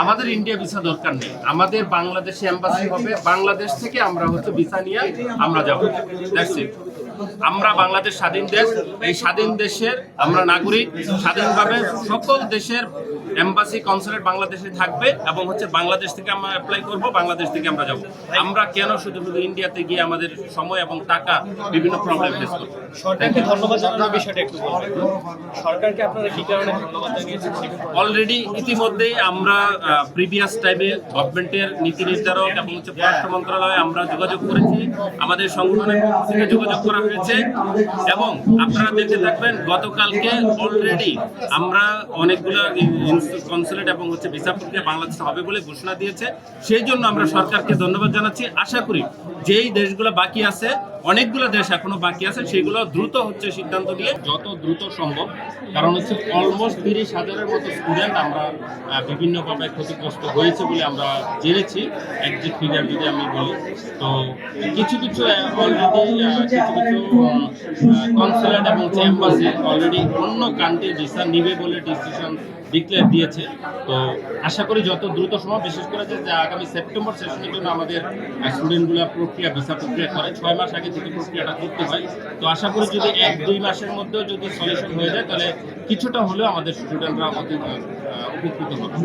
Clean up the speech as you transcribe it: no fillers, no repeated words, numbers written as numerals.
আমাদের India visa দরকার নেই, আমাদের বাংলাদেশে এম্বাসি হবে, বাংলাদেশ থেকে আমরা ভিসা নিয়ে আমরা যাব। That's it. আমরা বাংলাদেশ স্বাধীন দেশ, এই স্বাধীন দেশের আমরা নাগরিক, স্বাধীনভাবে সকল দেশের এম্বাসি কনসুলেট বাংলাদেশে থাকবে এবং বাংলাদেশ থেকে আমরা অ্যাপ্লাই করব, বাংলাদেশ থেকে আমরা যাব। আমরা কেন শুধু ইন্ডিয়াতে গিয়ে আমাদের সময় এবং টাকা বিভিন্ন প্রবলেম ফেস করব? সরকারকে ধন্যবাদ জানানোর বিষয়টা একটু বলবেন। সরকারকে আপনারা কি কারণে ধন্যবাদ জানিয়েছেন? অলরেডি ইতিমধ্যেই আমরা প্রিভিয়াস টাইমে গভর্নমেন্টের নীতি নির্ধারক এবং পররাষ্ট্র মন্ত্রণালয়ে আমরা যোগাযোগ করেছি, আমাদের সংগঠনের পক্ষ থেকে যোগাযোগ করা হয়েছে এবং আপনারা দেখতে থাকবেন গতকালকে অলরেডি আমরা অনেকগুলো কনসুলেট এবং ভিসা প্রক্রিয়া বাংলাদেশে হবে বলে ঘোষণা দিয়েছে। সেই জন্য আমরা সরকারকে ধন্যবাদ জানাচ্ছি। আশা করি যেই দেশগুলো বাকি আছে, অনেকগুলো দেশ এখনো বাকি আছে, সেগুলো দ্রুত সিদ্ধান্ত নিয়ে যত দ্রুত সম্ভব, কারণ অলমোস্ট 30,000-এর মতো স্টুডেন্ট আমরা বিভিন্নভাবে ক্ষতিগ্রস্ত হয়েছে বলে আমরা জেনেছি। একজ্যাক্ট ফিগার যদি আমি বলি, তো কিছু অলরেডি কনসুলেট এবং এম্বাসি অলরেডি অন্য কান্ট্রির ভিসা নিবে বলে ডিসিশন ডিক্লেয়ার দিয়েছে। তো আশা করি যত দ্রুত সম্ভব, বিশেষ করে যে আগামী সেপ্টেম্বর সেশনের জন্য আমাদের স্টুডেন্টগুলো ভিসা প্রক্রিয়া করে 6 মাস আগে থেকে প্রক্রিয়াটা করতে হয়। তো আশা করি যদি 1-2 মাসের মধ্যেও যদি সলিউশন হয়ে যায়, তাহলে কিছুটা হলেও আমাদের স্টুডেন্টরা উপকৃত হবে।